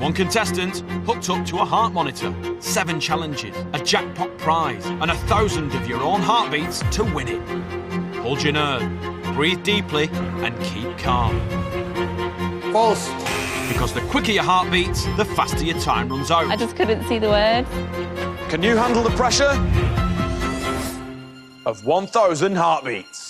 One contestant hooked up to a heart monitor, 7 challenges, a jackpot prize, and 1,000 of your own heartbeats to win it. Hold your nerve, breathe deeply, and keep calm. False. Because the quicker your heart beats, the faster your time runs out. I just couldn't see the words. Can you handle the pressure of 1,000 heartbeats?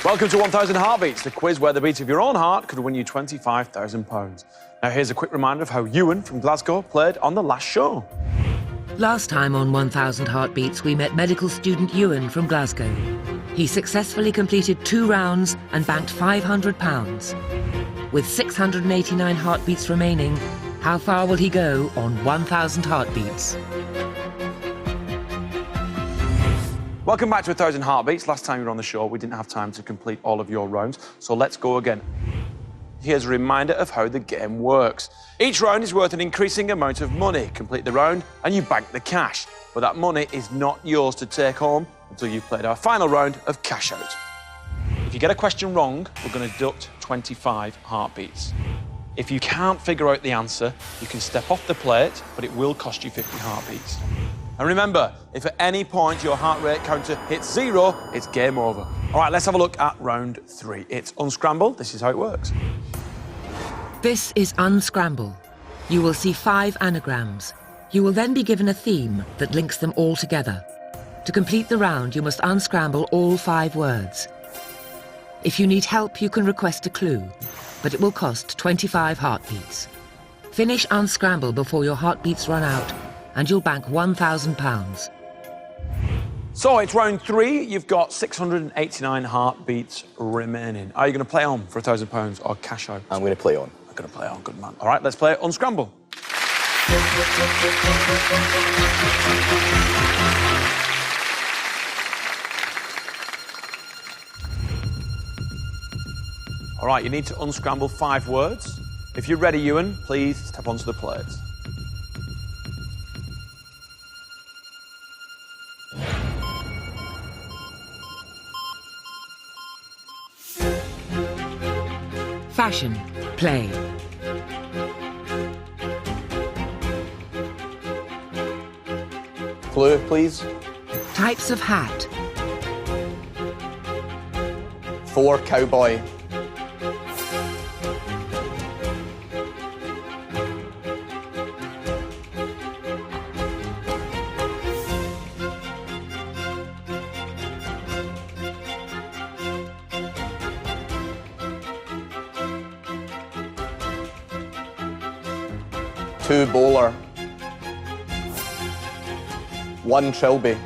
Welcome to 1,000 Heartbeats, the quiz where the beat of your own heart could win you £25,000. Now, here's a quick reminder of how Ewan from Glasgow played on the last show. Last time on 1,000 Heartbeats, we met medical student Ewan from Glasgow. He successfully completed 2 rounds and banked £500. With 689 heartbeats remaining, how far will he go on 1,000 Heartbeats? Welcome back to 1,000 Heartbeats. Last time you were on the show, we didn't have time to complete all of your rounds, so let's go again. Here's a reminder of how the game works. Each round is worth an increasing amount of money. Complete the round and you bank the cash. But that money is not yours to take home until you've played our final round of Cash Out. If you get a question wrong, we're going to deduct 25 heartbeats. If you can't figure out the answer, you can step off the plate, but it will cost you 50 heartbeats. And remember, if at any point your heart rate counter hits 0, it's game over. All right, let's have a look at round 3. It's Unscramble. This is how it works. This is Unscramble. You will see 5 anagrams. You will then be given a theme that links them all together. To complete the round, you must unscramble all 5 words. If you need help, you can request a clue, but it will cost 25 heartbeats. Finish Unscramble before your heartbeats run out, and you'll bank £1,000. So it's round 3. You've got 689 heartbeats remaining. Are you going to play on for £1,000 or Cash Out? I'm going to play on. I'm going to play on, good man. All right, let's play Unscramble. All right, you need to unscramble 5 words. If you're ready, Ewan, please step onto the plate. Fashion, play. Clue, please. Types of hat. 4, cowboy. Two, bowler. 1, trilby.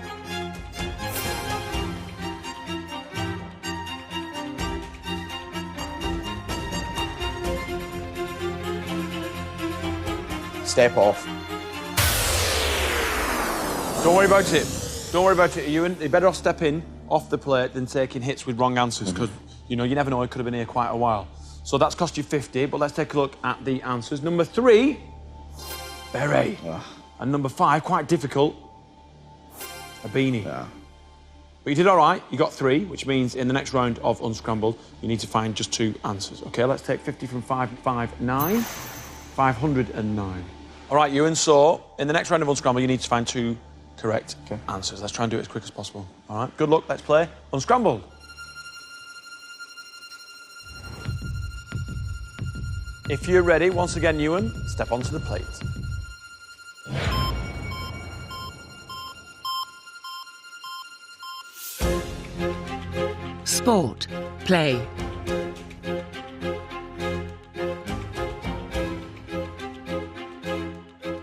Step off. Don't worry about it. Don't worry about it, Ewan. You're better off stepping off the plate than taking hits with wrong answers, because, you know, you never know, it could have been here quite a while. So that's cost you 50, but let's take a look at the answers. Number 3, beret. And number 5, quite difficult, a beanie. Yeah. But you did all right. You got 3, which means in the next round of Unscrambled, you need to find just 2 answers. OK, let's take 50 from 559. 509. All right, Ewan, so in the next round of Unscramble, you need to find 2 correct answers. Let's try and do it as quick as possible. All right, good luck. Let's play Unscrambled. If you're ready, once again, Ewan, step onto the plate. Sport, play.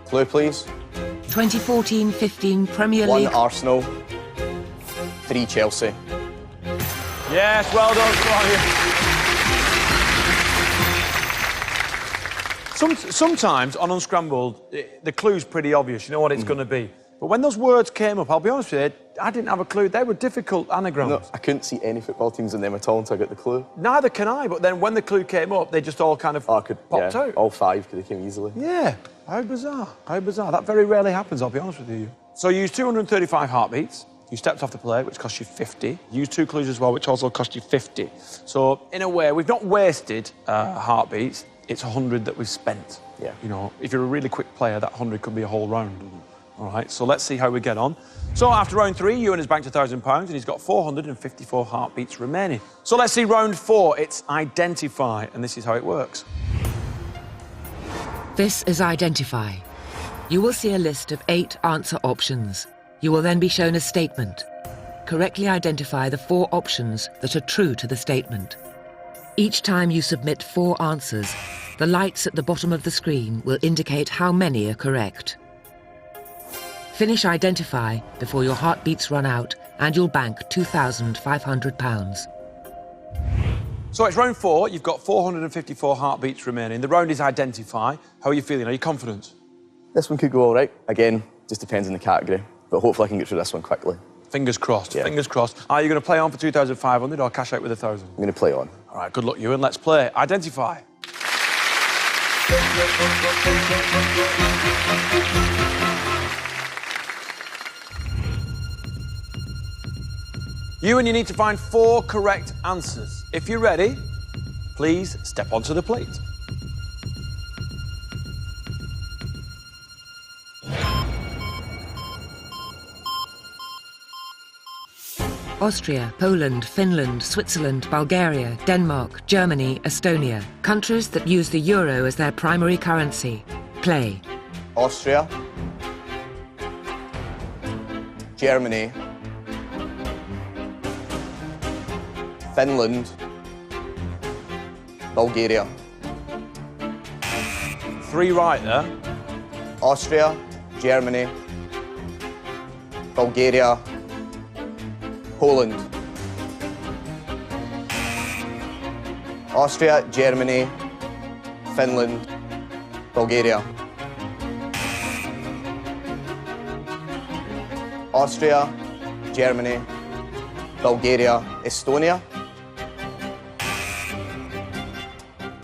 Clue, please. 2014-15 Premier 1, League. Arsenal. 3, Chelsea. Yes, well done, Claudia. Sometimes on Unscrambled, the clue's pretty obvious. You know what it's going to be. But when those words came up, I'll be honest with you, I didn't have a clue. They were difficult anagrams. No, I couldn't see any football teams in them at all until I got the clue. Neither can I, but then when the clue came up, they just all kind of popped out. All 5 could have came easily. Yeah, how bizarre, how bizarre. That very rarely happens, I'll be honest with you. So you used 235 heartbeats. You stepped off the plate, which cost you 50. You used 2 clues as well, which also cost you 50. So, in a way, we've not wasted heartbeats. It's 100 that we've spent. Yeah. You know, if you're a really quick player, that 100 could be a whole round. All right, so let's see how we get on. So after round 3, Ewan has banked £1,000 and he's got 454 heartbeats remaining. So let's see round 4. It's identify, and this is how it works. This is identify. You will see a list of 8 answer options. You will then be shown a statement. Correctly identify the 4 options that are true to the statement. Each time you submit 4 answers, the lights at the bottom of the screen will indicate how many are correct. Finish identify before your heartbeats run out and you'll bank £2,500. So it's round 4. You've got 454 heartbeats remaining. The round is identify. How are you feeling? Are you confident? This one could go all right. Again, just depends on the category. But hopefully I can get through this one quickly. Fingers crossed, yeah. Fingers crossed. Are you going to play on for 2,500 or cash out with 1,000? I'm going to play on. All right, good luck, Ewan. Let's play. Identify. Ewan, you need to find 4 correct answers. If you're ready, please step onto the plate. Austria, Poland, Finland, Switzerland, Bulgaria, Denmark, Germany, Estonia. Countries that use the euro as their primary currency. Play. Austria. Germany. Finland. Bulgaria. 3 right there. Austria, Germany, Bulgaria, Poland. Austria, Germany, Finland, Bulgaria. Austria, Germany, Bulgaria, Estonia.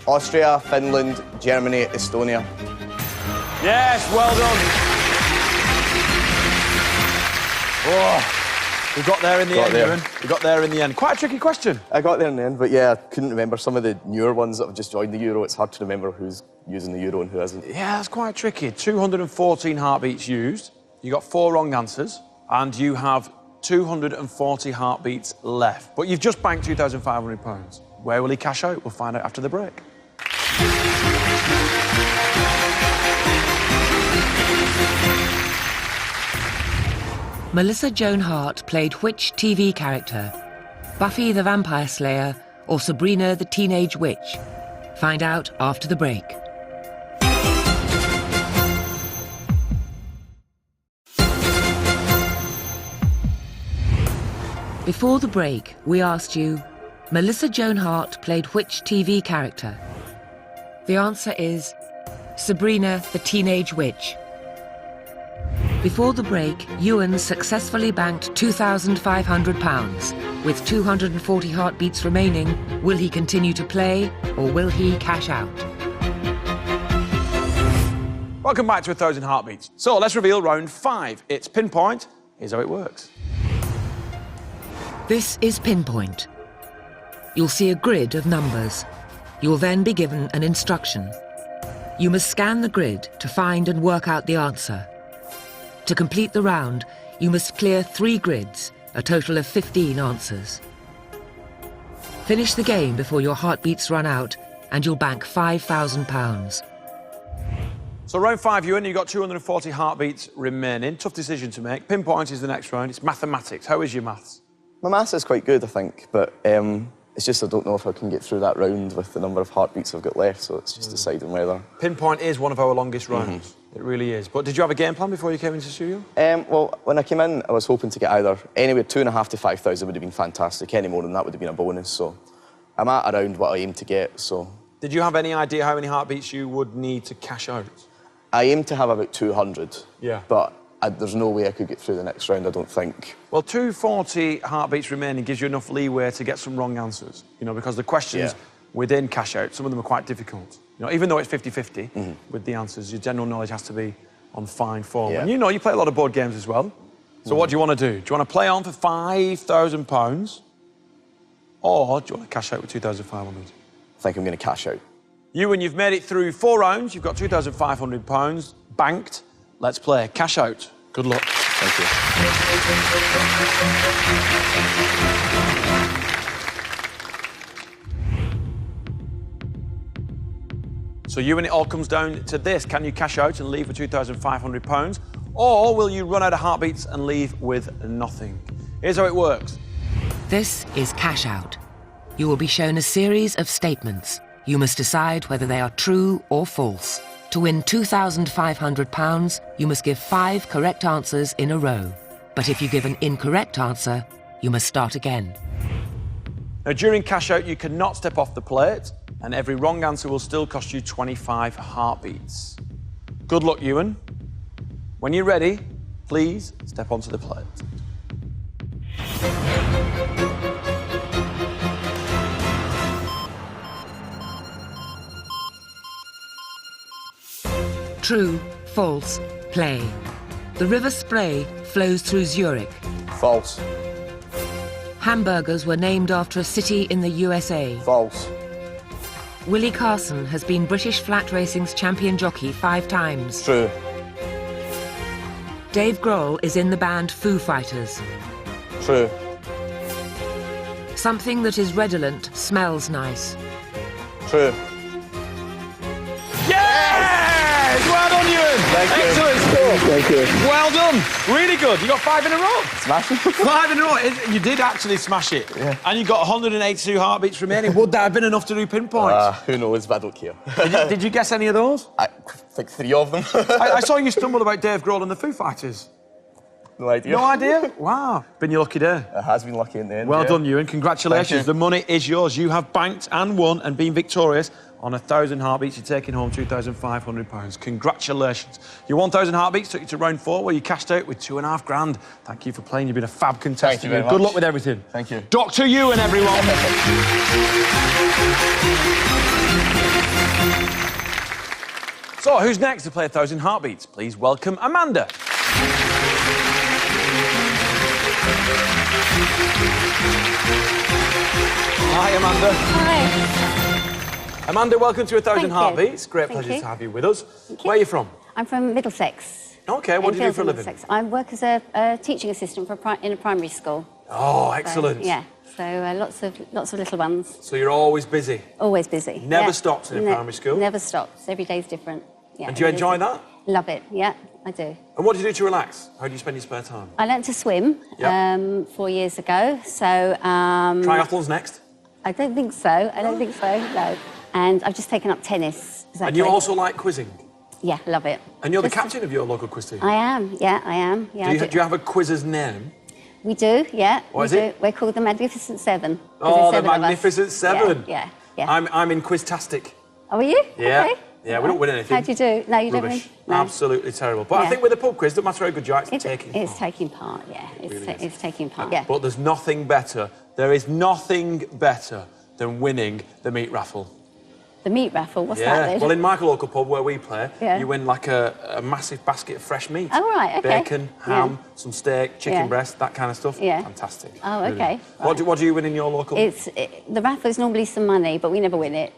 Austria, Finland, Germany, Estonia. Yes, well done. Oh. We got there in the end, Ewan. We got there in the end. Quite a tricky question. I got there in the end, but yeah, I couldn't remember some of the newer ones that have just joined the Euro. It's hard to remember who's using the Euro and who isn't. Yeah, that's quite tricky. 214 heartbeats used. You got 4 wrong answers, and you have 240 heartbeats left. But you've just banked £2,500. Where will he cash out? We'll find out after the break. Melissa Joan Hart played which TV character? Buffy the Vampire Slayer or Sabrina the Teenage Witch? Find out after the break. Before the break, we asked you, Melissa Joan Hart played which TV character? The answer is Sabrina the Teenage Witch. Before the break, Ewan successfully banked £2,500. With 240 heartbeats remaining, will he continue to play or will he cash out? Welcome back to 1,000 Heartbeats. So let's reveal round 5. It's pinpoint. Here's how it works. This is pinpoint. You'll see a grid of numbers. You'll then be given an instruction. You must scan the grid to find and work out the answer. To complete the round, you must clear 3 grids, a total of 15 answers. Finish the game before your heartbeats run out, and you'll bank £5,000. So round 5, Ewan, you've got 240 heartbeats remaining. Tough decision to make. Pinpoint is the next round. It's mathematics. How is your maths? My maths is quite good, I think, but it's just I don't know if I can get through that round with the number of heartbeats I've got left, so it's just deciding whether. Pinpoint is one of our longest rounds. It really is. But did you have a game plan before you came into the studio? Well, when I came in, I was hoping to get either anywhere 2,500 to 5,000 would have been fantastic. Any more than that would have been a bonus. So I'm at around what I aim to get. So. Did you have any idea how many heartbeats you would need to cash out? I aim to have about 200. Yeah. But there's no way I could get through the next round, I don't think. Well, 240 heartbeats remaining gives you enough leeway to get some wrong answers, you know, because the questions within cash out, some of them are quite difficult. You know, even though it's 50-50 with the answers, your general knowledge has to be on fine form. And you know, you play a lot of board games as well. So what do you want to do? Do you want to play on for £5,000? Or do you want to cash out with 2,500? I think I'm going to cash out. Ewan, you've made it through 4 rounds. You've got £2,500 banked. Let's play. Cash out. Good luck. Thank you. So Ewan, it all comes down to this. Can you cash out and leave with £2,500? Or will you run out of heartbeats and leave with nothing? Here's how it works. This is cash out. You will be shown a series of statements. You must decide whether they are true or false. To win £2,500, you must give 5 correct answers in a row. But if you give an incorrect answer, you must start again. Now, during cash out, you cannot step off the plate, and every wrong answer will still cost you 25 heartbeats. Good luck, Ewan. When you're ready, please step onto the plate. True, false, play. The River Spree flows through Zurich. False. Hamburgers were named after a city in the USA. False. Willie Carson has been British flat racing's champion jockey 5 times. True. Dave Grohl is in the band Foo Fighters. True. Something that is redolent smells nice. True. Yes! Well done, Ewan. Thank you. Excellent score. Thank you. Well done. Really good. You got 5 in a row. Smashing. 5 in a row. You did actually smash it. Yeah. And you got 182 heartbeats remaining. Would that have been enough to do pinpoints? Who knows, but I don't care. Did you guess any of those? I think 3 of them. I saw you stumbled about Dave Grohl and the Foo Fighters. No idea. No idea? Wow. Been your lucky day. It has been lucky in the end. Well done, Ewan. Congratulations. Thank you. The money is yours. You have banked and won and been victorious on 1,000 heartbeats. You're taking home £2,500. Congratulations. Your 1,000 heartbeats took you to round 4, where you cashed out with $2.5 grand. Thank you for playing. You've been a fab contestant. Thank you very Good much. luck with everything. Thank you. Dr. Ewan, everyone. So, who's next to play 1,000 heartbeats? Please welcome Amanda. Hi, Amanda. Hi. Amanda, welcome to 1,000 Thank you. Heartbeats. Great Thank pleasure you. to have you with us. Thank you. Where are you from? I'm from Middlesex. OK, what do you do for a living? Middlesex. I work as a teaching assistant in a primary school. Oh, excellent. Yeah, so lots of little ones. So you're always busy? Always busy. Never stops in a primary school? Never stops. Every day's different. Yeah. And do you enjoy that? Love it, yeah, I do. And what do you do to relax? How do you spend your spare time? I learnt to swim Yep. 4 years ago, so... Triathlons next? I don't think so, no. And I've just taken up tennis. And you also like quizzing? Yeah, love it. And you're the captain of your local quiz team? I am, yeah, I am. Yeah, Do you have a quizzer's name? We do, yeah. What is we it? do. We're called the Magnificent 7. Oh, the 7 of us. Magnificent 7. Yeah. I'm in Quiztastic. Oh, are you? Yeah. Okay. Yeah, we don't win anything. How do you do? No, you don't Rubbish. win? No. Absolutely terrible. But I Yeah. think with a pub quiz, no matter how good you are, it's taking It's part. taking part, yeah. It's taking part, yeah. But there's nothing better. There is nothing better than winning the meat raffle. The meat raffle, what's that then? Well, in my local pub where we play, Yeah. you win like a massive basket of fresh meat. Oh, right, okay. Bacon, ham, some steak, chicken breast, that kind of stuff. Yeah. Fantastic. Oh, Really. okay. What do you win in your local? The raffle is normally some money, but we never win it.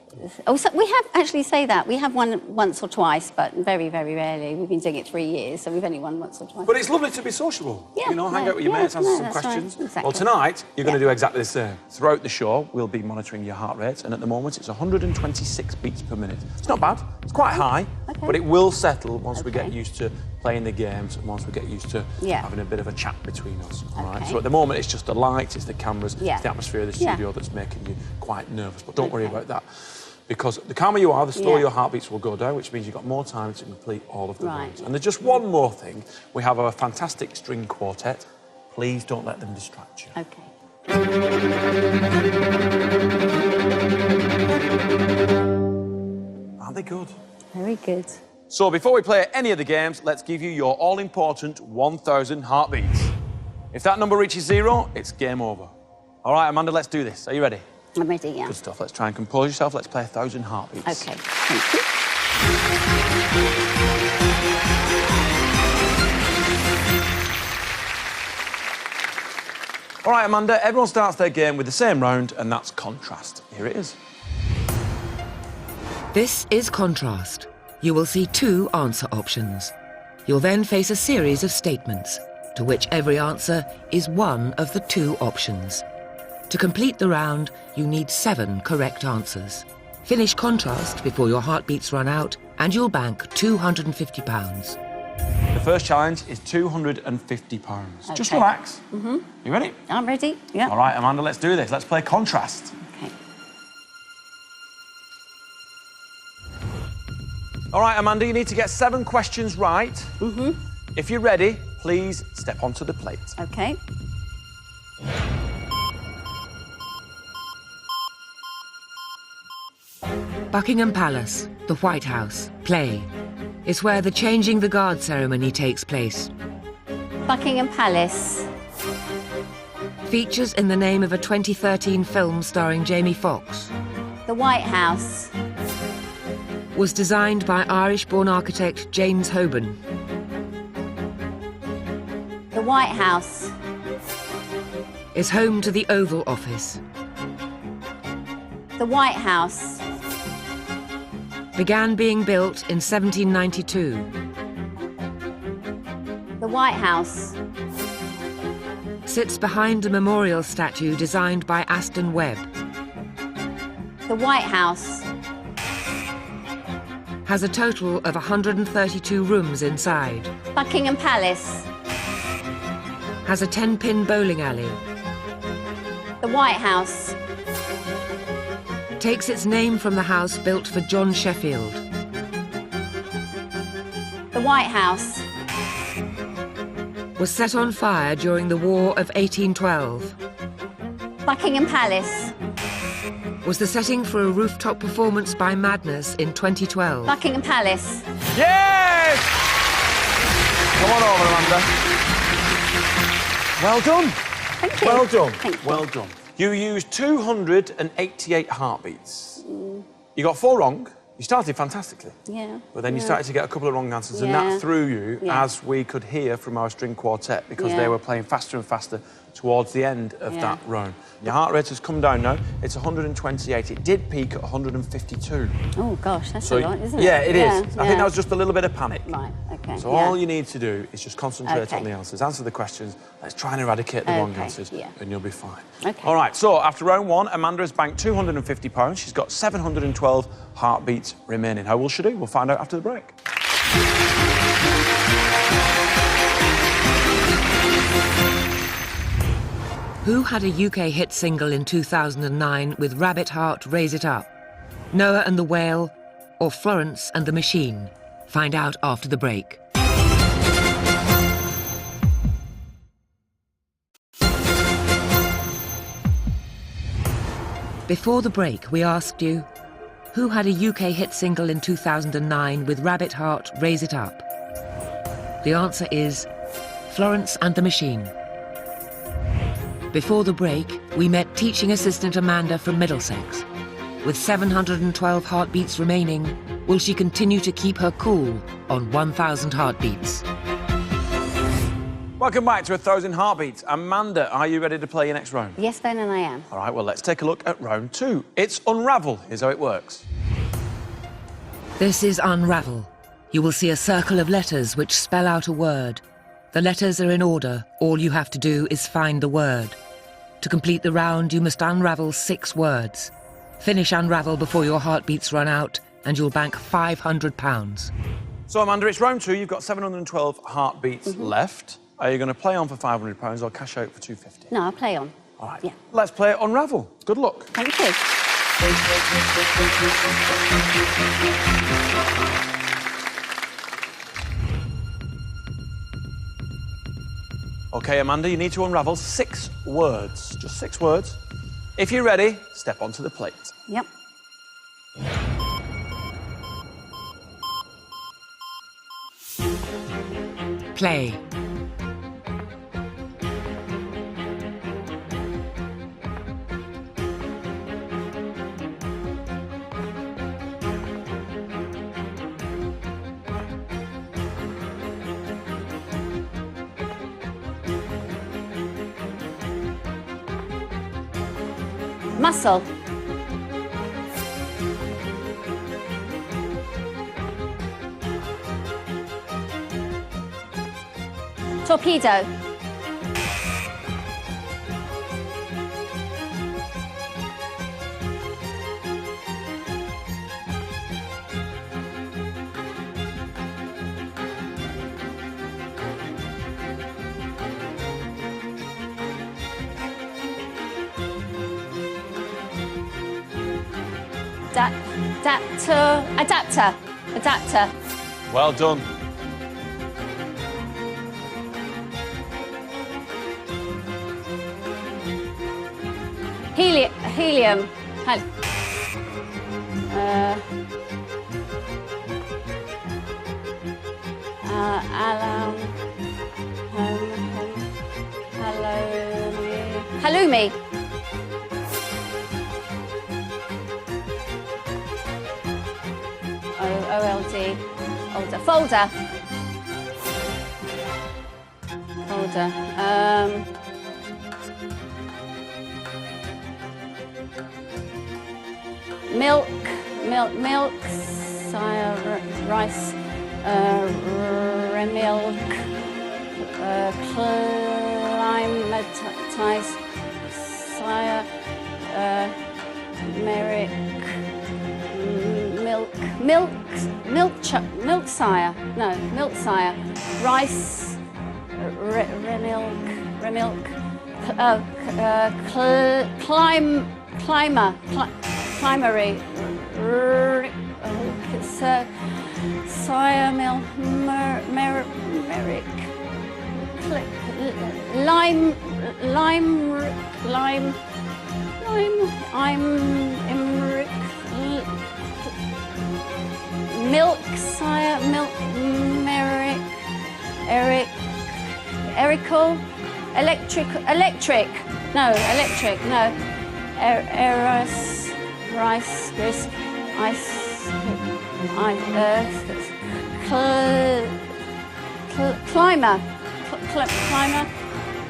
Oh, so we have actually say that. We have won once or twice, but very, very rarely. We've been doing it 3 years, so we've only won once or twice. But it's lovely to be sociable. Yeah, You know, hang no, out with your yeah, mates, answer no, some that's right, questions. exactly. Well, tonight, you're going to Yeah. do exactly the same. Throughout the show, we'll be monitoring your heart rate, and at the moment, it's 126 beats per minute. It's not bad. It's quite high, Okay. but it will settle once we get Okay. used to playing the games and once we get used to Yeah. having a bit of a chat between us. All right. Okay. So at the moment, it's just the lights, it's the cameras, Yeah. it's the atmosphere of the Yeah. studio that's making you quite nervous. But don't worry Okay. about that. Because the calmer you are, the slower Yeah. your heartbeats will go down, which means you've got more time to complete all of the Right. rounds. And there's just one more thing. We have our fantastic string quartet. Please don't let them distract you. Okay. Aren't they good? Very good. So before we play any of the games, let's give you your all-important 1,000 heartbeats. If that number reaches 0, it's game over. All right, Amanda, let's do this. Are you ready? I'm ready, yeah. Good stuff. Let's try and compose yourself. Let's play 1,000 heartbeats. OK, thank you. All right, Amanda, everyone starts their game with the same round, and that's contrast. Here it is. This is contrast. You will see 2 answer options. You'll then face a series of statements, to which every answer is one of the 2 options. To complete the round, you need 7 correct answers. Finish contrast before your heartbeats run out, and you'll bank £250. The first challenge is £250. Okay. Just relax. You ready? I'm ready, yeah. All right, Amanda, let's do this. Let's play contrast. OK. All right, Amanda, you need to get 7 questions right. If you're ready, please step onto the plate. OK. Buckingham Palace, the White House, play. It's where the changing the guard ceremony takes place. Buckingham Palace. Features in the name of a 2013 film starring Jamie Foxx. The White House. Was designed by Irish-born architect James Hoban. The White House. Is home to the Oval Office. The White House. Began being built in 1792. The White House. Sits behind a memorial statue designed by Aston Webb. The White House. Has a total of 132 rooms inside. Buckingham Palace. Has a 10-pin bowling alley. The White House. Takes its name from the house built for John Sheffield. The White House. Was set on fire during the War of 1812. Buckingham Palace. Was the setting for a rooftop performance by Madness in 2012. Buckingham Palace. Yes! Come on over, Amanda. Well done. Thank you. Well done. Thank you. Well done. You used 288 heartbeats. You got 4 wrong. You started fantastically. Yeah. But then you started to get a couple of wrong answers, and that threw you, as we could hear from our string quartet, because they were playing faster and faster towards the end of that round. Your heart rate has come down now. It's 128. It did peak at 152. Oh, gosh, that's a lot, isn't it? Yeah, it is. I think that was just a little bit of panic. Right, OK. So all you need to do is just concentrate on the answers, answer the questions, let's try and eradicate the wrong answers, and you'll be fine. OK. All right, so after round 1, Amanda has banked £250. She's got 712 heartbeats remaining. How will she do? We'll find out after the break. Who had a UK hit single in 2009 with Rabbit Heart, Raise It Up? Noah and the Whale or Florence and the Machine? Find out after the break. Before the break, we asked you, who had a UK hit single in 2009 with Rabbit Heart, Raise It Up? The answer is Florence and the Machine. Before the break, we met teaching assistant Amanda from Middlesex. With 712 heartbeats remaining, will she continue to keep her cool on 1,000 heartbeats? Welcome back to 1,000 Heartbeats. Amanda, are you ready to play your next round? Yes, Ben, and I am. All right, well, let's take a look at round 2. It's Unravel. Here's how it works. This is Unravel. You will see a circle of letters which spell out a word. The letters are in order. All you have to do is find the word. To complete the round, you must unravel 6 words. Finish Unravel before your heartbeats run out, and you'll bank £500. So, Amanda, it's round 2. You've got 712 heartbeats left. Are you going to play on for £500 or cash out for £250? No, I'll play on. All right. Yeah. Let's play Unravel. Good luck. Thank you. OK, Amanda, you need to unravel 6 words. Just 6 words. If you're ready, step onto the plate. Yep. Play. Muscle. Torpedo. Adapter. Well done. Helium. Halloumi. OLD. Folder. Milk, rice, remilk, climatize, sire, merrick, milk sire, rice, remilk, climery, sire, merrick, lime, milk, sire, merrick, Erical, electric, eros, rice, risk, ice, climber,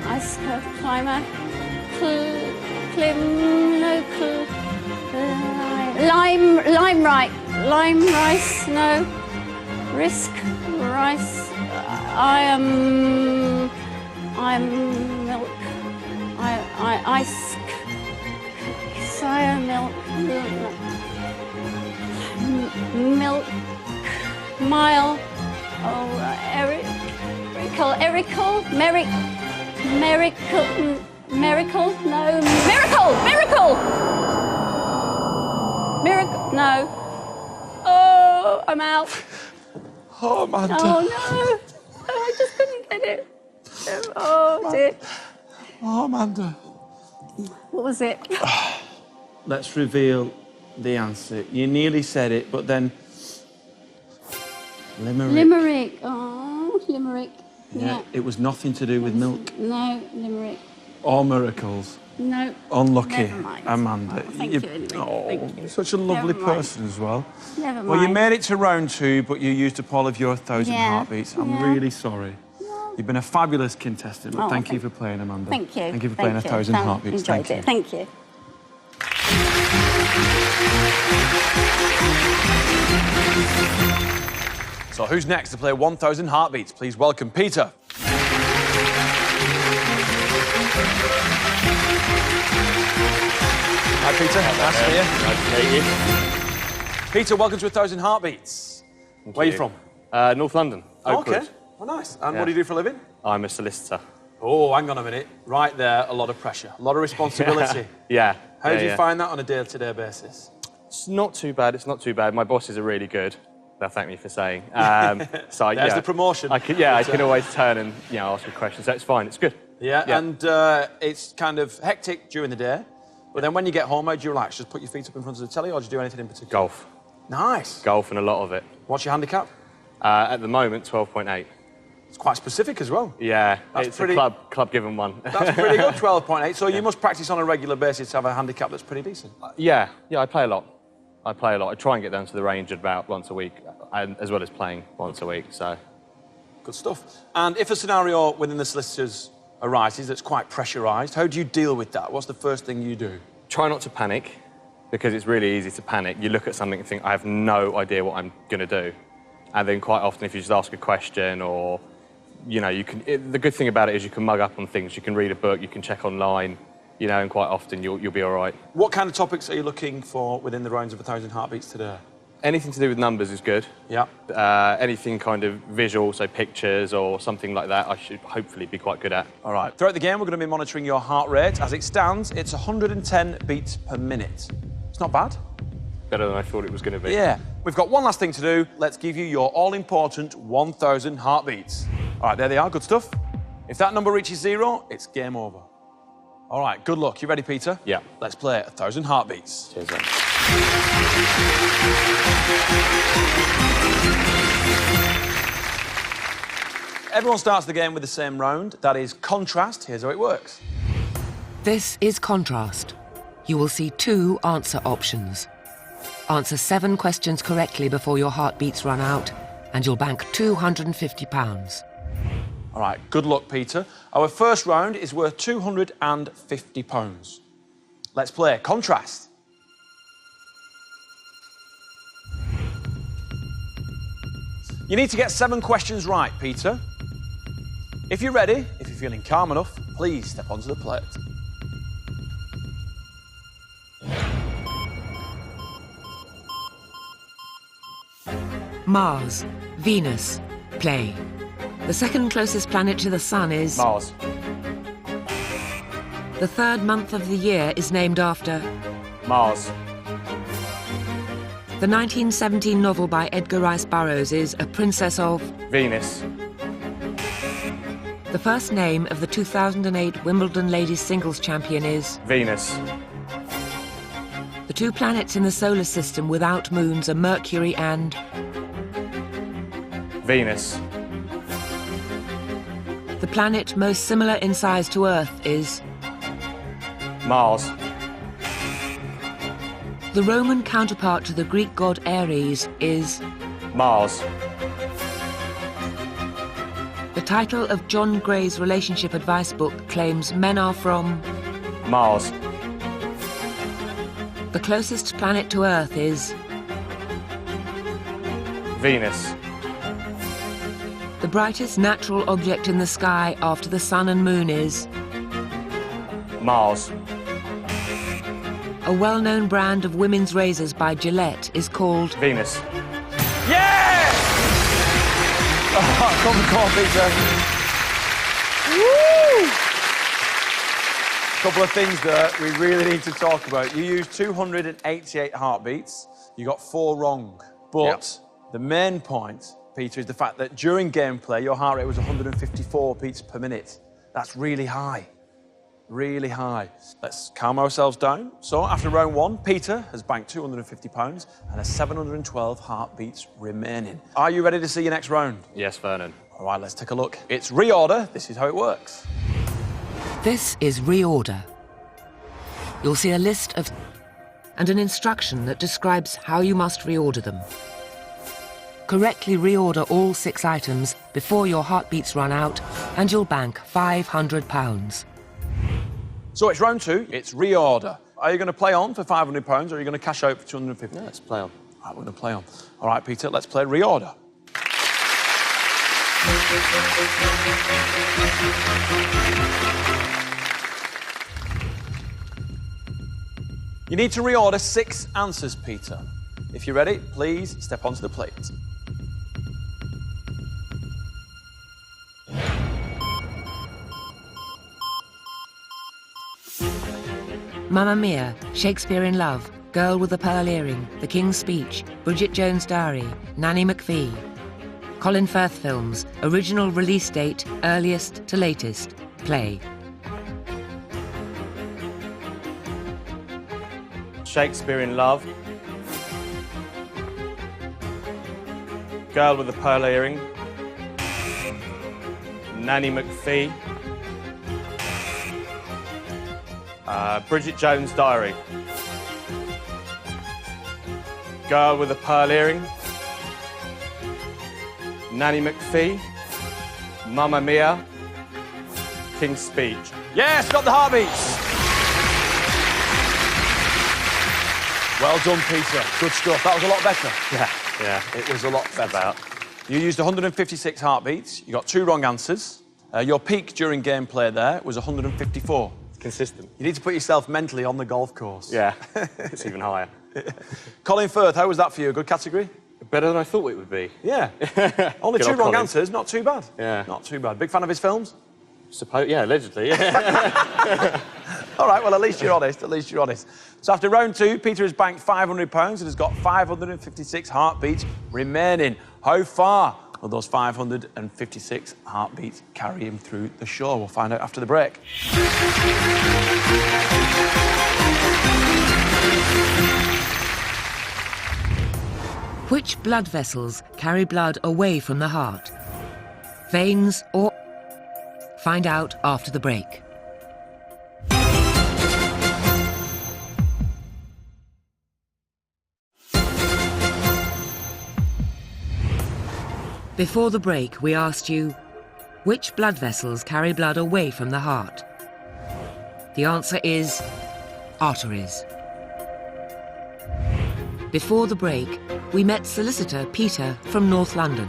ice, climber, lime rice, no, risk, rice, I'm milk, ice, sire, milk, mile, Erical, miracle, no. Oh, I'm out. Oh, Amanda. Oh, no. Oh, I just couldn't get it. Oh, dear. Oh, Amanda. What was it? Let's reveal the answer. You nearly said it, but then... Limerick. Oh, Limerick. Yeah, it was nothing to do with milk. No, Limerick. Or miracles. No. Unlucky, Never mind. Amanda. Oh, thank you anyway. Thank you. You're such a lovely Never mind. person as well. Never mind. Well, you made it to round 2, but you used up all of your 1,000 heartbeats. I'm really sorry. No. You've been a fabulous contestant, but Oh, thank you for playing, Amanda. Thank you. Thank you for playing 1,000 heartbeats. Enjoyed it. Thank you. So who's next to play 1,000 heartbeats? Please welcome Peter. Hi, Peter. Nice to meet you. Nice to meet you. Peter, welcome to 1,000 heartbeats. Thank Where are you you. from? North London, Oakwood. Okay. Oh, nice. And Yeah. what do you do for a living? I'm a solicitor. Oh, hang on a minute. Right there, a lot of pressure, a lot of responsibility. Yeah. How yeah, do you yeah. find that on a day-to-day basis? It's not too bad. It's not too bad. My bosses are really good. They'll thank me for saying. So There's the promotion. I can always turn and ask me questions. So it's fine. It's good. Yeah, Yeah. and it's kind of hectic during the day, but then when you get home, how do you relax? Just put your feet up in front of the telly, or do you do anything in particular? Golf. Nice. Golf and a lot of it. What's your handicap? At the moment, 12.8. It's quite specific as well. Yeah, That's it's pretty- a club-given one. That's pretty good, 12.8. So you must practice on a regular basis to have a handicap that's pretty decent. Yeah, I play a lot. I try and get down to the range about once a week, and as well as playing once a week, so. Good stuff. And if a scenario within the solicitors arises that's quite pressurised, how do you deal with that? What's the first thing you do? Try not to panic, because it's really easy to panic. You look at something and think, I have no idea what I'm going to do. And then quite often, if you just ask a question or, you know, the good thing about it is you can mug up on things. You can read a book, you can check online, you know, and quite often you'll be all right. What kind of topics are you looking for within the rounds of 1,000 Heartbeats today? Anything to do with numbers is good. Yeah. Anything kind of visual, so pictures or something like that, I should hopefully be quite good at. All right. Throughout the game, we're going to be monitoring your heart rate. As it stands, it's 110 beats per minute. It's not bad. Better than I thought it was going to be. Yeah. We've got one last thing to do. Let's give you your all-important 1,000 heartbeats. All right, there they are. Good stuff. If that number reaches 0, it's game over. All right, good luck. You ready, Peter? Yeah. Let's play 1,000 heartbeats. Cheers, then. Everyone starts the game with the same round. That is contrast. Here's how it works. This is contrast. You will see 2 answer options. Answer 7 questions correctly before your heartbeats run out, and you'll bank £250. All right, good luck, Peter. Our first round is worth £250. Let's play contrast. You need to get 7 questions right, Peter. If you're ready, if you're feeling calm enough, please step onto the plate. Mars, Venus, play. The second closest planet to the Sun is... Mars. The third month of the year is named after... Mars. The 1917 novel by Edgar Rice Burroughs is A Princess of... Venus. The first name of the 2008 Wimbledon Ladies Singles Champion is... Venus. The 2 planets in the solar system without moons are Mercury and... Venus. The planet most similar in size to Earth is... Mars. The Roman counterpart to the Greek god Ares is... Mars. The title of John Gray's relationship advice book claims men are from... Mars. The closest planet to Earth is... Venus. The brightest natural object in the sky after the sun and moon is... Mars. A well-known brand of women's razors by Gillette is called... Venus. Yes! Oh, come on, Peter. Woo! Couple of things that we really need to talk about. You used 288 heartbeats. You got 4 wrong. But the main point, Peter, is the fact that during gameplay, your heart rate was 154 beats per minute. That's really high. Really high. Let's calm ourselves down. So, after round 1, Peter has banked £250 and has 712 heartbeats remaining. Are you ready to see your next round? Yes, Vernon. All right, let's take a look. It's reorder. This is how it works. This is reorder. You'll see a list of... and an instruction that describes how you must reorder them. Correctly reorder all 6 items before your heartbeats run out, and you'll bank £500. So it's round 2, it's reorder. Are you going to play on for £500 or are you going to cash out for 250? Let's play on. All right, we're going to play on. All right, Peter, let's play reorder. You need to reorder 6 answers, Peter. If you're ready, please step onto the plate. Mamma Mia, Shakespeare in Love, Girl with a Pearl Earring, The King's Speech, Bridget Jones' Diary, Nanny McPhee. Colin Firth films, original release date, earliest to latest, play. Shakespeare in Love. Girl with a Pearl Earring. Nanny McPhee. Bridget Jones' Diary. Girl with a Pearl Earring. Nanny McPhee. Mamma Mia. King's Speech. Yes, got the heartbeats. Well done, Peter. Good stuff. That was a lot better. Yeah. It was a lot better. You used 156 heartbeats. You got 2 wrong answers. Your peak during gameplay there was 154. Consistent. You need to put yourself mentally on the golf course. Yeah, it's even higher. Colin Firth, how was that for you? A good category? Better than I thought it would be. Yeah. Only Good 2 old wrong Colin. answers, not too bad. Yeah. Not too bad. Big fan of his films? Yeah, allegedly. Yeah. All right, well, at least you're honest. At least you're honest. So after round 2, Peter has banked £500 and has got 556 heartbeats remaining. How far will those 556 heartbeats carry him through the show? We'll find out after the break. Which blood vessels carry blood away from the heart? Veins or... Find out after the break. Before the break, we asked you, which blood vessels carry blood away from the heart? The answer is arteries. Before the break, we met solicitor Peter from North London.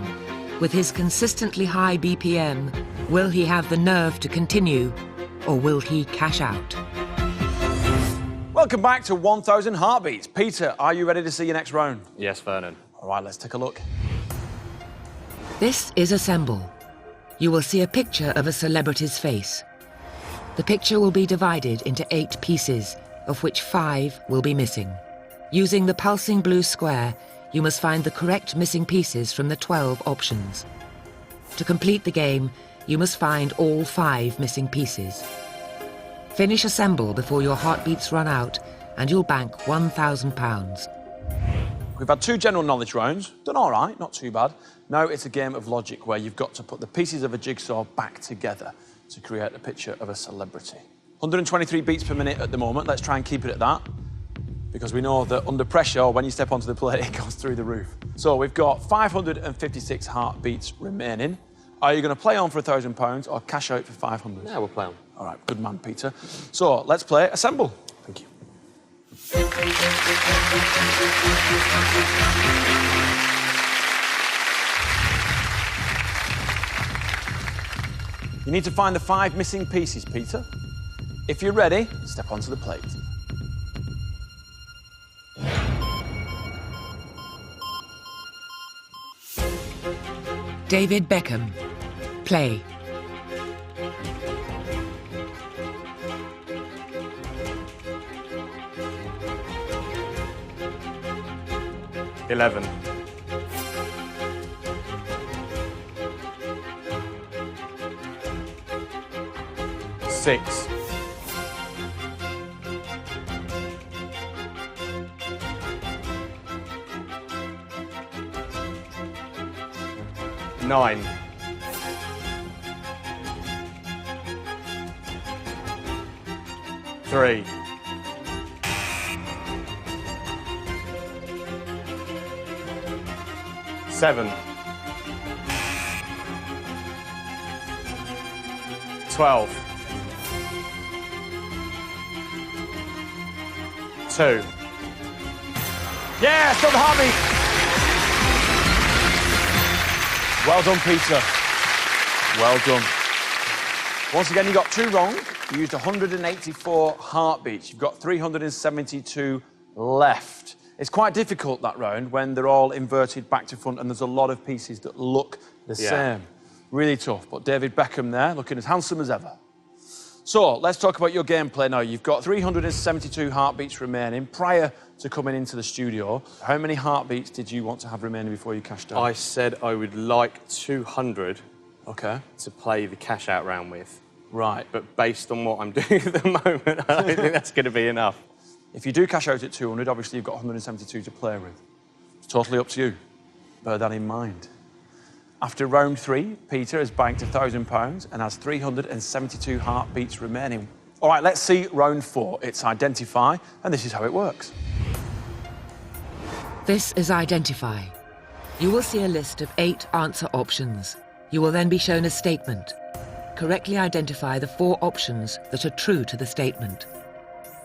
With his consistently high BPM, will he have the nerve to continue, or will he cash out? Welcome back to 1000 Heartbeats. Peter, are you ready to see your next round? Yes, Vernon. All right, let's take a look. This is Assemble. You will see a picture of a celebrity's face. The picture will be divided into 8 pieces, of which 5 will be missing. Using the pulsing blue square, you must find the correct missing pieces from the 12 options. To complete the game, you must find all 5 missing pieces. Finish Assemble before your heartbeats run out, and you'll bank £1,000. We've had 2 general knowledge rounds. Done all right, not too bad. Now it's a game of logic where you've got to put the pieces of a jigsaw back together to create a picture of a celebrity. 123 beats per minute at the moment. Let's try and keep it at that, because we know that under pressure, when you step onto the plate, it goes through the roof. So we've got 556 heartbeats remaining. Are you going to play on for £1,000 or cash out for 500? Yeah, we'll play on. All right, good man, Peter. So let's play Assemble. Thank you. You need to find the 5 missing pieces, Peter. If you're ready, step onto the plate. David Beckham. Play. $11. $6. $9. $3. $7. $12. $2. Yeah, stop the heartbeat. Well done, Peter. Well done. Once again, you got 2 wrong. You used 184 heartbeats. You've got 372 left. It's quite difficult, that round, when they're all inverted back to front and there's a lot of pieces that look the same. Really tough. But David Beckham there, looking as handsome as ever. So, let's talk about your gameplay now. You've got 372 heartbeats remaining prior to coming into the studio. How many heartbeats did you want to have remaining before you cashed out? I said I would like 200 Okay. to play the cash out round with. Right. But based on what I'm doing at the moment, I don't think that's going to be enough. If you do cash out at 200, obviously you've got 172 to play with. It's totally up to you. Bear that in mind. After round 3, Peter has banked £1,000 and has 372 heartbeats remaining. All right, let's see round 4. It's Identify, and this is how it works. This is Identify. You will see a list of 8 answer options. You will then be shown a statement. Correctly identify the 4 options that are true to the statement.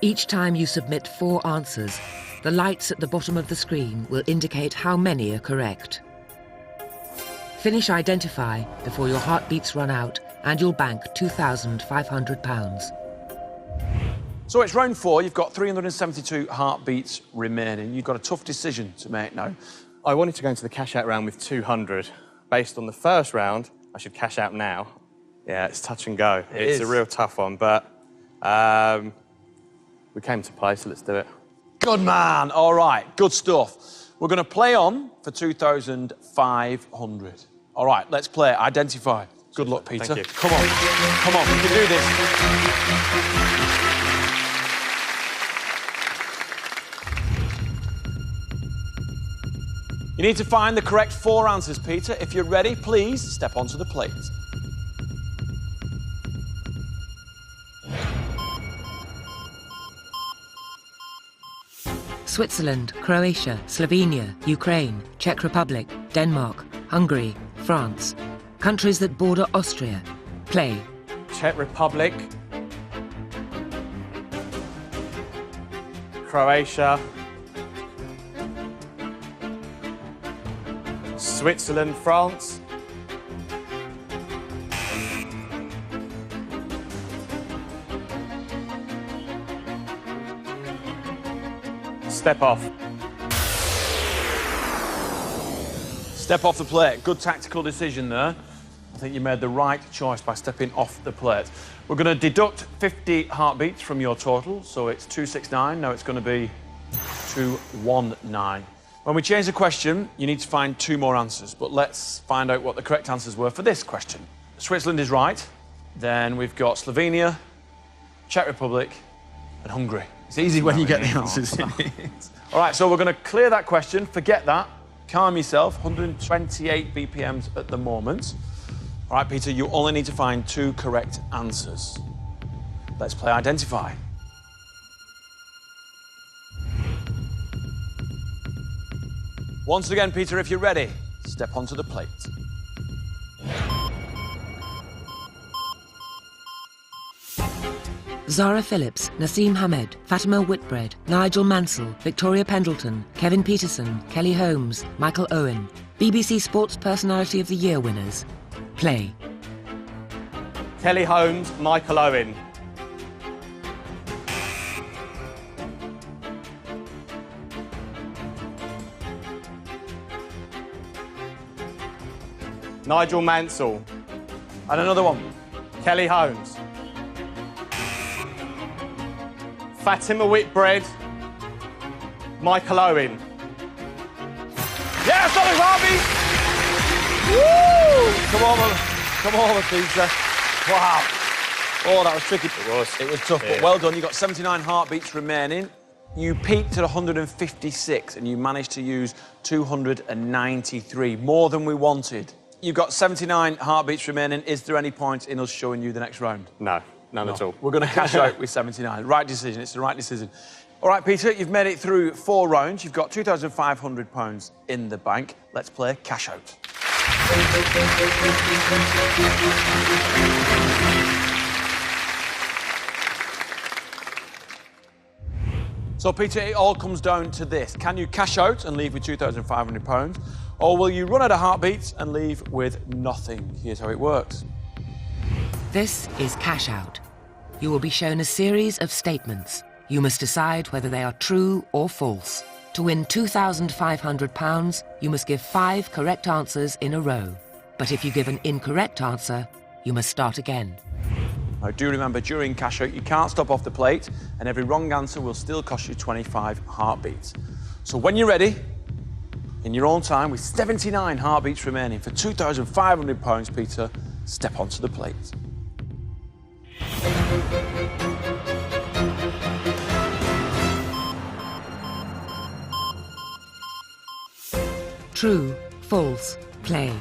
Each time you submit 4 answers, the lights at the bottom of the screen will indicate how many are correct. Finish Identify before your heartbeats run out and you'll bank £2,500. So it's round 4. You've got 372 heartbeats remaining. You've got a tough decision to make now. I wanted to go into the cash out round with 200. Based on the first round, I should cash out now. Yeah, it's touch and go. It's a real tough one, but we came to play, so let's do it. Good man. All right, good stuff. We're going to play on for 2,500. All right, let's play. Identify. Good luck, Peter. Thank you. Come on. Come on, we can do this. You need to find the correct 4 answers, Peter. If you're ready, please step onto the plate. Switzerland, Croatia, Slovenia, Ukraine, Czech Republic, Denmark, Hungary, France. Countries that border Austria. Play. Czech Republic, Croatia, Switzerland, France. Step off. Step off the plate. Good tactical decision there. I think you made the right choice by stepping off the plate. We're going to deduct 50 heartbeats from your total, so it's 269. Now it's going to be 219. When we change the question, you need to find 2 more answers, but let's find out what the correct answers were for this question. Switzerland is right. Then we've got Slovenia, Czech Republic, and Hungary. It's easy when you get the answers. All right, so we're going to clear that question. Forget that. Calm yourself. 128 BPMs at the moment. All right, Peter, you only need to find 2 correct answers. Let's play Identify. Once again, Peter, if you're ready, step onto the plate. Zara Phillips, Nassim Hamed, Fatima Whitbread, Nigel Mansell, Victoria Pendleton, Kevin Peterson, Kelly Holmes, Michael Owen. BBC Sports Personality of the Year winners. Play. Kelly Holmes, Michael Owen. Nigel Mansell. And another one. Kelly Holmes. Fatima Whitbread. Michael Owen. Yeah, solid Harvey! Woo! Come on, Peter. Wow. Oh, that was tricky. It was tough, but well done. You got 79 heartbeats remaining. You peaked at 156 and you managed to use 293, more than we wanted. You've got 79 heartbeats remaining. Is there any point in us showing you the next round? No, none at all. We're going to cash out with 79. Right decision. It's the right decision. All right, Peter, you've made it through 4 rounds. You've got £2,500 in the bank. Let's play cash out. So, Peter, it all comes down to this. Can you cash out and leave with £2,500? Or will you run out of heartbeats and leave with nothing? Here's how it works. This is cash out. You will be shown a series of statements. You must decide whether they are true or false. To win £2,500, you must give 5 correct answers in a row. But if you give an incorrect answer, you must start again. Now, do remember, during cash out, you can't stop off the plate, and every wrong answer will still cost you 25 heartbeats. So when you're ready, in your own time, with 79 heartbeats remaining for £2,500, Peter, step onto the plate. True, false, play.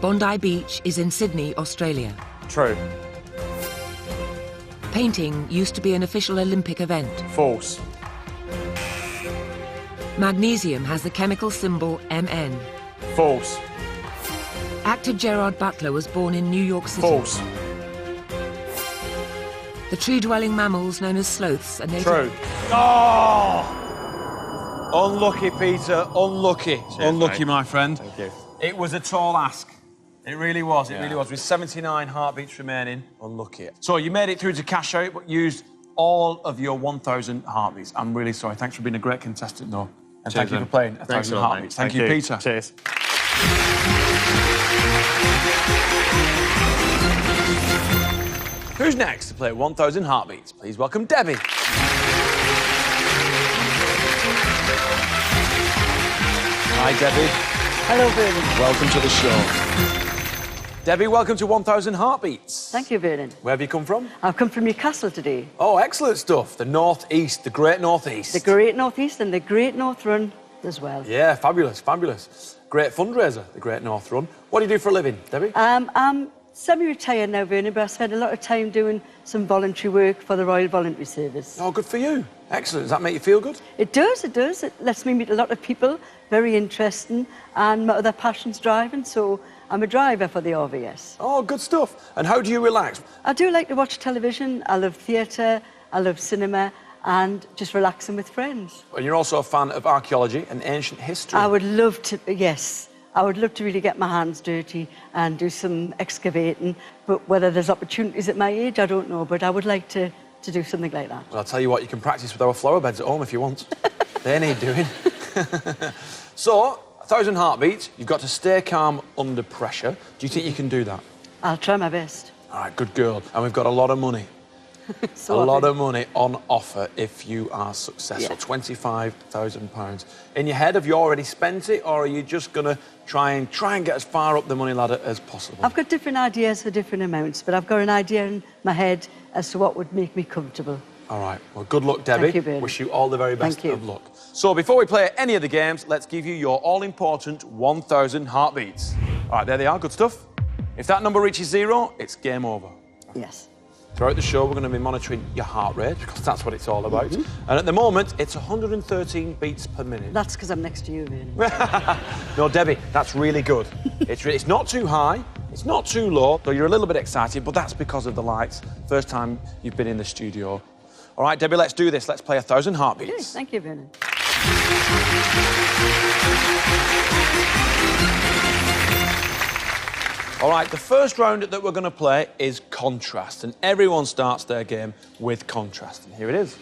Bondi Beach is in Sydney, Australia. True. Painting used to be an official Olympic event. False. Magnesium has the chemical symbol Mn. False. Actor Gerard Butler was born in New York City. False. The tree-dwelling mammals known as sloths are native... True. Oh! Unlucky, Peter. Unlucky. Cheers, Unlucky, mate. my friend. Thank you. It was a tall ask. It really was. It really was. With 79 heartbeats remaining, unlucky. So you made it through to cash out, but used all of your 1,000 heartbeats. I'm really sorry. Thanks for being a great contestant, though. And thank you for playing 1,000 heartbeats. Thank you, Peter. Cheers. Who's next to play 1,000 heartbeats? Please welcome Debbie. Hi, Debbie. Hello, Vernon. Welcome to the show. Debbie, welcome to 1,000 heartbeats. Thank you, Vernon. Where have you come from? I've come from Newcastle today. Oh, excellent stuff. The North East, the Great North East. The Great North East and the Great North Run as well. Yeah, fabulous, fabulous. Great fundraiser, the Great North Run. What do you do for a living, Debbie? I'm semi-retired now, Vernon, but I spent a lot of time doing some voluntary work for the Royal Voluntary Service. Oh, good for you. Excellent. Does that make you feel good? It does, it does. It lets me meet a lot of people, very interesting, and my other passion's driving, so I'm a driver for the RVS. Oh, good stuff. And how do you relax? I do like to watch television. I love theatre, I love cinema, and just relaxing with friends. And you're also a fan of archaeology and ancient history. I would love to, yes. I would love to really get my hands dirty and do some excavating, but whether there's opportunities at my age, I don't know, but I would like to do something like that. Well, I'll tell you what, you can practice with our flower beds at home if you want. They need doing. So, 1,000 heartbeats, you've got to stay calm under pressure. Do you think you can do that? I'll try my best. All right, good girl. And we've got a lot of money. So a lot of money on offer if you are successful. Yeah. £25,000. In your head, have you already spent it, or are you just going to try and get as far up the money ladder as possible? I've got different ideas for different amounts, but I've got an idea in my head as to what would make me comfortable. All right. Well, good luck, Debbie. Thank you, Bernie. Wish you all the very best Thank you. of luck. So, before we play any of the games, let's give you your all-important 1,000 heartbeats. All right, there they are. Good stuff. If that number reaches 0, it's game over. Yes. Throughout the show, we're going to be monitoring your heart rate, because that's what it's all about. And at the moment, it's 113 beats per minute. That's because I'm next to you, Vernon. No, Debbie, that's really good. It's not too high, it's not too low, though you're a little bit excited, but that's because of the lights. First time you've been in the studio. All right, Debbie, let's do this. Let's play 1,000 Okay, heartbeats. thank you, Vernon. All right, the first round that we're going to play is contrast, and everyone starts their game with contrast. And here it is.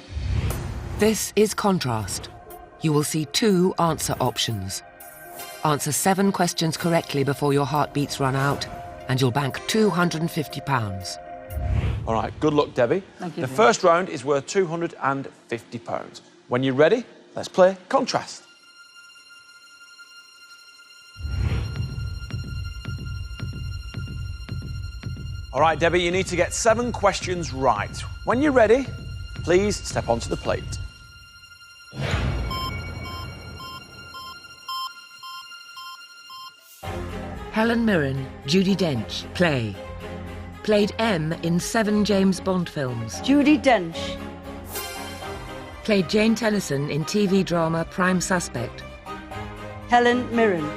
This is contrast. You will see 2 answer options. Answer 7 questions correctly before your heartbeats run out, and you'll bank £250. All right, good luck, Debbie. Thank you, The Debbie. first round is worth £250. When you're ready, let's play contrast. All right, Debbie, you need to get 7 questions right. When you're ready, please step onto the plate. Helen Mirren, Judi Dench, play. Played M in 7 James Bond films. Judi Dench. Played Jane Tennyson in TV drama Prime Suspect. Helen Mirren.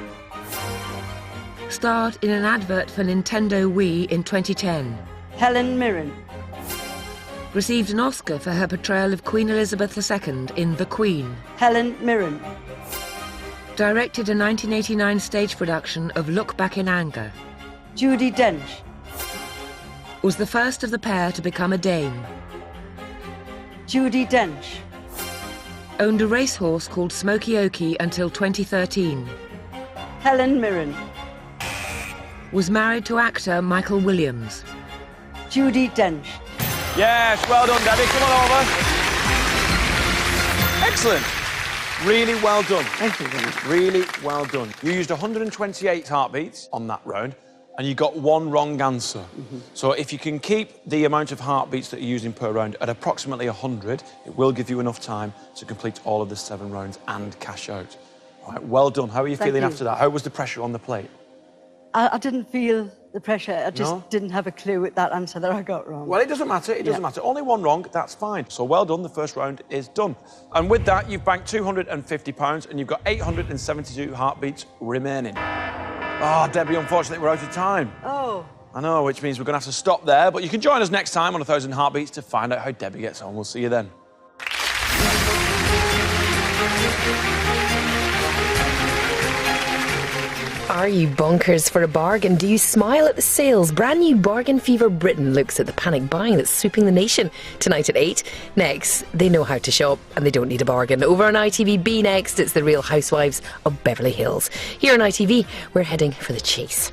Starred in an advert for Nintendo Wii in 2010. Helen Mirren. Received an Oscar for her portrayal of Queen Elizabeth II in The Queen. Helen Mirren. Directed a 1989 stage production of Look Back in Anger. Judi Dench. Was the first of the pair to become a dame. Judi Dench. Owned a racehorse called Smokey Okie until 2013. Helen Mirren. Was married to actor Michael Williams. Judi Dench. Yes, well done, Debbie. Come on over. Excellent. Really well done. Thank you, Vernon. Really well done. You used 128 heartbeats on that round, and you got 1 wrong answer. So if you can keep the amount of heartbeats that you're using per round at approximately 100, it will give you enough time to complete all of the 7 rounds and cash out. All right, well done. How are you Thank feeling you. after that? How was the pressure on the plate? I didn't feel the pressure. I just No? didn't have a clue at that answer that I got wrong. Well, it doesn't matter. It doesn't matter. Only one wrong, that's fine. So well done. The first round is done. And with that, you've banked £250 and you've got 872 heartbeats remaining. Oh, Debbie, unfortunately, we're out of time. Oh. I know, which means we're going to have to stop there. But you can join us next time on 1,000 Heartbeats to find out how Debbie gets on. We'll see you then. Are you bonkers for a bargain? Do you smile at the sales? Brand new Bargain Fever Britain looks at the panic buying that's sweeping the nation. Tonight at 8. Next, they know how to shop and they don't need a bargain. Over on ITV next, it's the Real Housewives of Beverly Hills. Here on ITV, we're heading for the chase.